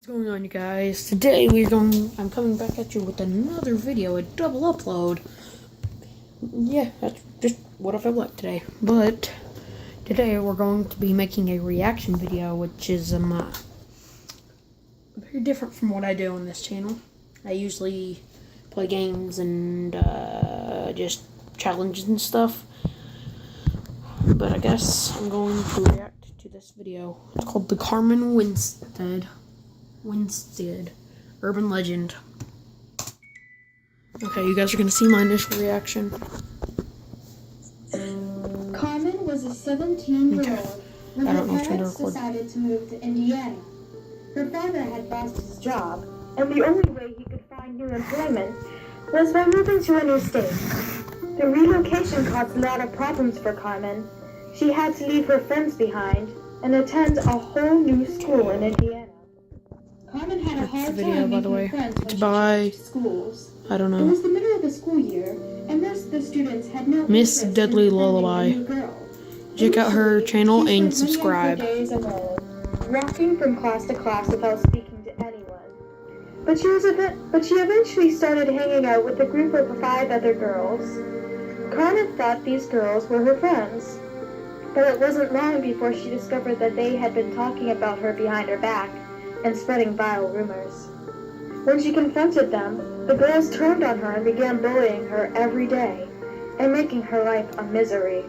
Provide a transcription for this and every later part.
What's going on, you guys? Today I'm coming back at you with another video, a double upload. Yeah, that's just what I feel like today. But today we're going to be making a reaction video, which is very different from what I do on this channel. I usually play games and just challenges and stuff. But I guess I'm going to react to this video. It's called the Carman Winstead urban legend. Okay, you guys are gonna see my initial reaction. Carman was a 17-year-old when her parents decided to move to Indiana. Her father had lost his job, and the only way he could find new employment was by moving to a new state. The relocation caused a lot of problems for Carman. She had to leave her friends behind and attend a whole new school in Indiana. Carman had a hard time making friends when she changed schools. I don't know. It was the middle of the school year, and most of the students had no Miss interest Deadly in Lullaby. a new girl. Check out her channel and subscribe. She spent many of her days alone, walking from class to class without speaking to anyone. But she eventually started hanging out with a group of 5 other girls. Carman thought these girls were her friends, but it wasn't long before she discovered that they had been talking about her behind her back and spreading vile rumors. When she confronted them, the girls turned on her and began bullying her every day and making her life a misery.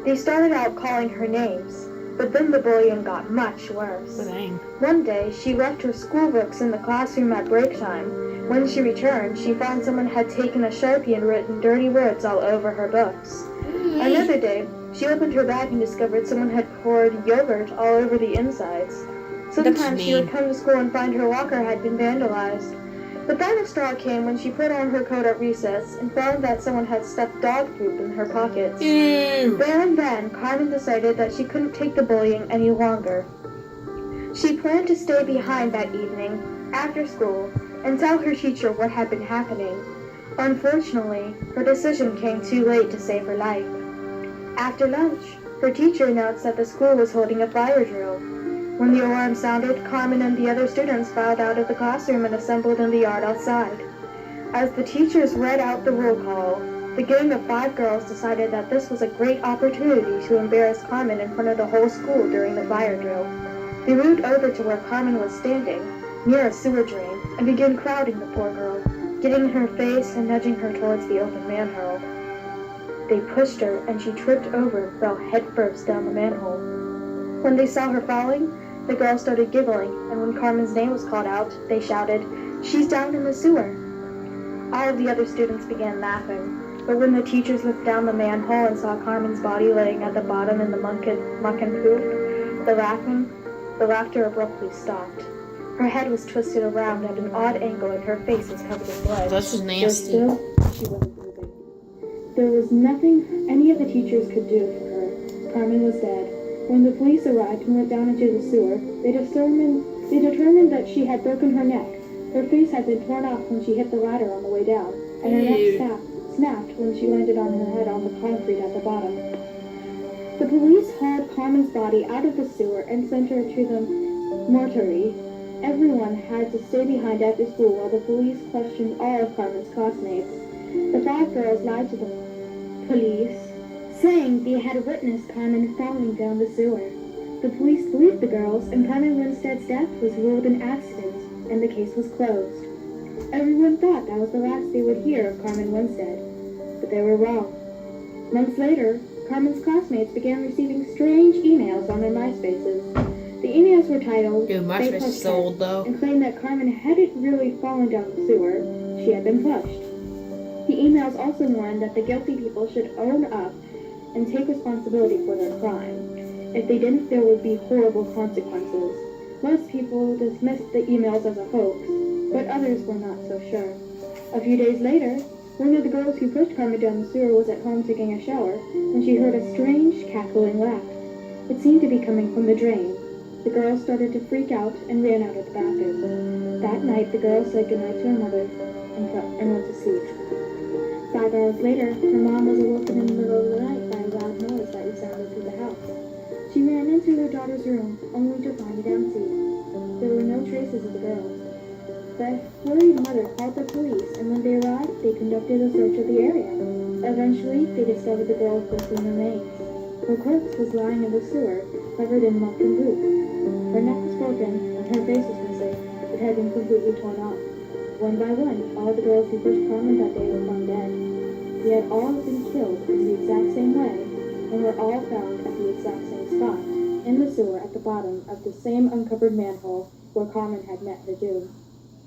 They started out calling her names, but then the bullying got much worse. Dang. One day, she left her school books in the classroom at break time. When she returned, she found someone had taken a Sharpie and written dirty words all over her books. Another day, she opened her bag and discovered someone had poured yogurt all over the insides. Sometimes she would come to school and find her locker had been vandalized. The final straw came when she put on her coat at recess and found that someone had stuffed dog poop in her pockets. Ew. There and then, Carman decided that she couldn't take the bullying any longer. She planned to stay behind that evening, after school, and tell her teacher what had been happening. Unfortunately, her decision came too late to save her life. After lunch, her teacher announced that the school was holding a fire drill. When the alarm sounded, Carman and the other students filed out of the classroom and assembled in the yard outside. As the teachers read out the roll call, the gang of 5 girls decided that this was a great opportunity to embarrass Carman in front of the whole school during the fire drill. They moved over to where Carman was standing, near a sewer drain, and began crowding the poor girl, getting in her face and nudging her towards the open manhole. They pushed her, and she tripped over and fell headfirst down the manhole. When they saw her falling, the girls started giggling, and when Carman's name was called out, they shouted, "She's down in the sewer!" All of the other students began laughing, but when the teachers looked down the manhole and saw Carman's body laying at the bottom in the muck and poop, the laughter abruptly stopped. Her head was twisted around at an odd angle and her face was covered in blood. That's just nasty. But still, she wasn't moving. There was nothing any of the teachers could do for her. Carman was dead. When the police arrived and went down into the sewer, they determined that she had broken her neck. Her face had been torn off when she hit the ladder on the way down, and her neck snapped when she landed on her head on the concrete at the bottom. The police hauled Carman's body out of the sewer and sent her to the mortuary. Everyone had to stay behind after school while the police questioned all of Carman's classmates. The 5 girls lied to the police, saying they had witnessed Carman falling down the sewer. The police believed the girls, and Carman Winstead's death was ruled an accident, and the case was closed. Everyone thought that was the last they would hear of Carman Winstead, but they were wrong. Months later, Carman's classmates began receiving strange emails on their MySpaces. The emails were titled, Dude, MySpace is so old though, and claimed that Carman hadn't really fallen down the sewer, she had been pushed. The emails also warned that the guilty people should own up and take responsibility for their crime. If they didn't, there would be horrible consequences. Most people dismissed the emails as a hoax, but others were not so sure. A few days later, one of the girls who pushed Carman down the sewer was at home taking a shower when she heard a strange, cackling laugh. It seemed to be coming from the drain. The girls started to freak out and ran out of the bathroom. That night, the girls said goodnight to her mother and went to sleep. 5 hours later, her mom was awoken in the middle of the night by a loud noise that resounded through the house. She ran into her daughter's room, only to find it empty. There were no traces of the girls. The worried mother called the police, and when they arrived, they conducted a search of the area. Eventually, they discovered the girl's missing remains. Her corpse was lying in the sewer, covered in muck and goop. Her neck was broken, and her face was missing. It had been completely torn off. One by one, all the girls who pushed Carman that day were found dead. They had all been killed in the exact same way, and were all found at the exact same spot, in the sewer at the bottom of the same uncovered manhole where Carman had met her doom.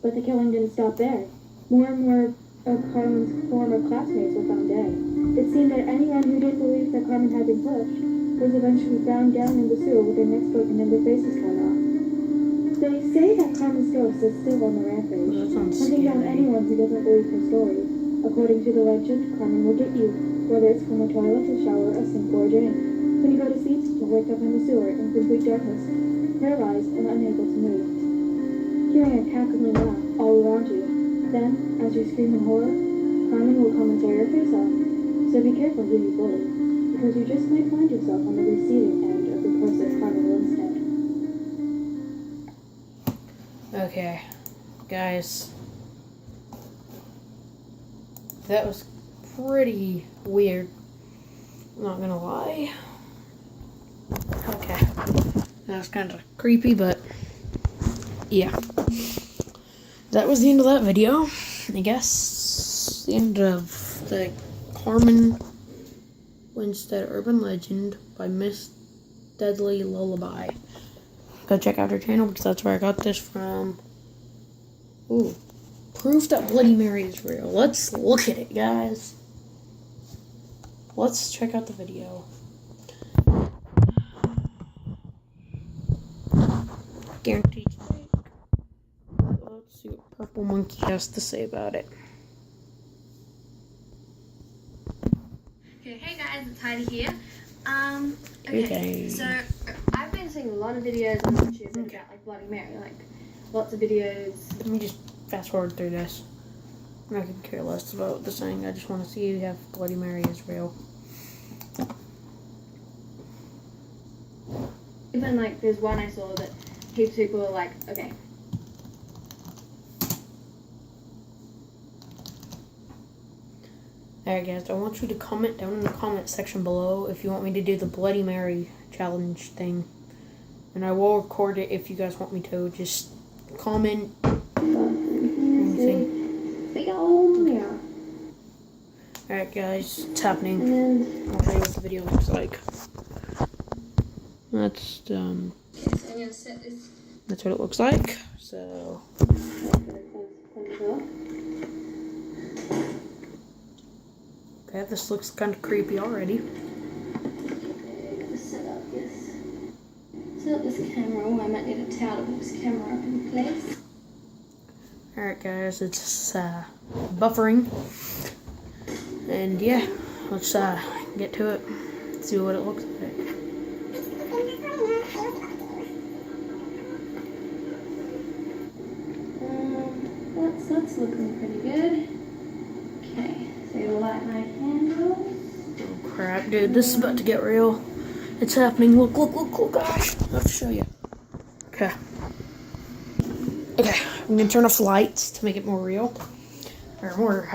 But the killing didn't stop there. More and more of Carman's former classmates were found dead. It seemed that anyone who didn't believe that Carman had been pushed was eventually found down in the sewer with their necks broken and their faces torn off. They say that Carman's ghost is still on the rampage, hunting down anyone who doesn't believe her story. According to the legend, Carman will get you, whether it's from a toilet, a shower, a sink, or a drain. When you go to sleep, you'll wake up in the sewer in complete darkness, paralyzed and unable to move, hearing a cackling laugh all around you. Then, as you scream in horror, Carman will come and tear your face off. So be careful who you bully, because you just might find yourself on the receiving end of the curse of Carman Winstead. Okay, guys. That was pretty weird. Not gonna lie. Okay. That was kind of creepy, but yeah. That was the end of that video. I guess the end of the Carman Winstead Urban Legend by Miss Deadly Lullaby. Go check out her channel because that's where I got this from. Ooh. Proof that Bloody Mary is real. Let's look at it, guys. Let's check out the video. Guaranteed fake. Let's see what Purple Monkey has to say about it. Okay, hey guys, it's Heidi here. Okay. So I've been seeing a lot of videos on YouTube about like Bloody Mary, like lots of videos. Let me just fast forward through this. I'm not gonna care less about what they're saying. I just want to see if Bloody Mary is real. Even like there's one I saw that heaps of people are like, okay. Alright guys, I want you to comment down in the comment section below if you want me to do the Bloody Mary challenge thing. And I will record it if you guys want me to. Just comment anything. Big old mirror. Alright guys, it's happening. And I'll show you what the video looks like. That's okay, so I'm gonna set this. that's what it looks like. So okay, this looks kind of creepy already. Set up this camera. Oh, I might need a towel to put this camera up in place. Alright guys, it's buffering. And yeah, let's get to it. See what it looks like. That's looking pretty good. Okay, so you light my candle. Oh crap, dude, this is about to get real. It's happening. Look, gosh. I'll have to show you. Okay. Okay, I'm gonna turn off the lights to make it more real. Or more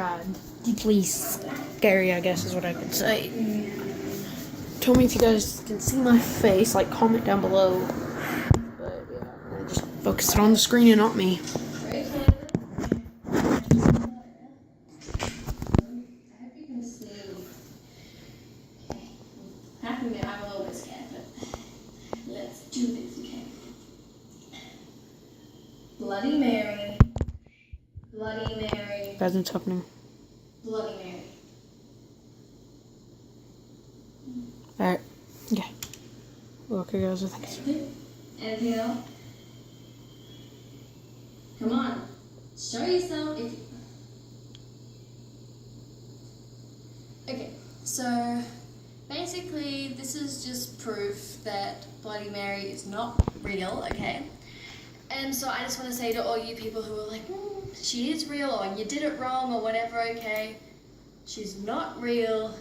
deeply scary, I guess is what I could say. Tell me if you guys can see my face, like comment down below. But yeah, just focus it on the screen and not me. I'm a little bit scared, but let's do this, okay? Bloody Mary. Bloody Mary. Guys, it's happening. Bloody Mary. Alright. Okay. Okay, guys, I think it's... Anything else? Come on. Show yourself if you... Okay, so... basically, this is just proof that Bloody Mary is not real, okay? And so I just want to say to all you people who are like, she is real, or you did it wrong, or whatever, okay? She's not real.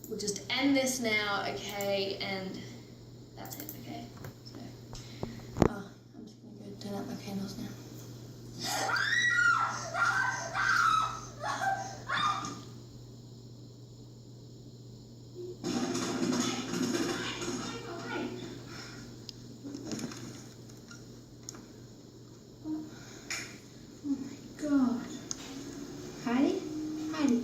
We'll just end this now, okay? And that's it, okay? So, I'm just going to go turn out my candles now. God. Heidi? Heidi.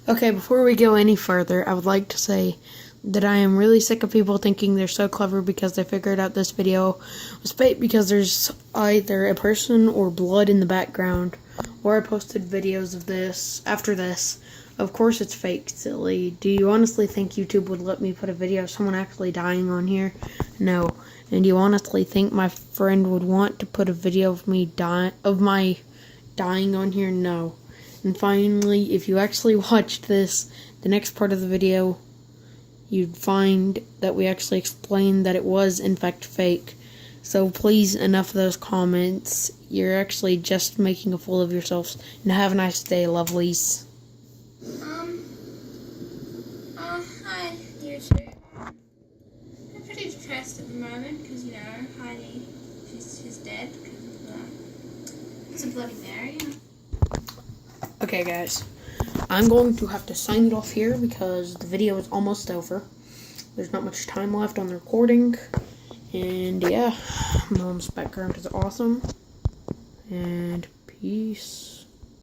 Okay, before we go any further, I would like to say that I am really sick of people thinking they're so clever because they figured out this video was fake because there's either a person or blood in the background, or I posted videos of this after this. Of course it's fake, silly. Do you honestly think YouTube would let me put a video of someone actually dying on here? No. And do you honestly think my friend would want to put a video of me my dying on here? No. And finally, if you actually watched this, the next part of the video, you'd find that we actually explained that it was in fact fake. So please, enough of those comments. You're actually just making a fool of yourselves. And have a nice day, lovelies. Hi, YouTube. I'm pretty depressed at the moment because, you know, Heidi, she's dead because of Bloody Mary. Okay, guys. I'm going to have to sign it off here because the video is almost over. There's not much time left on the recording. And yeah, Mom's background is awesome. And peace.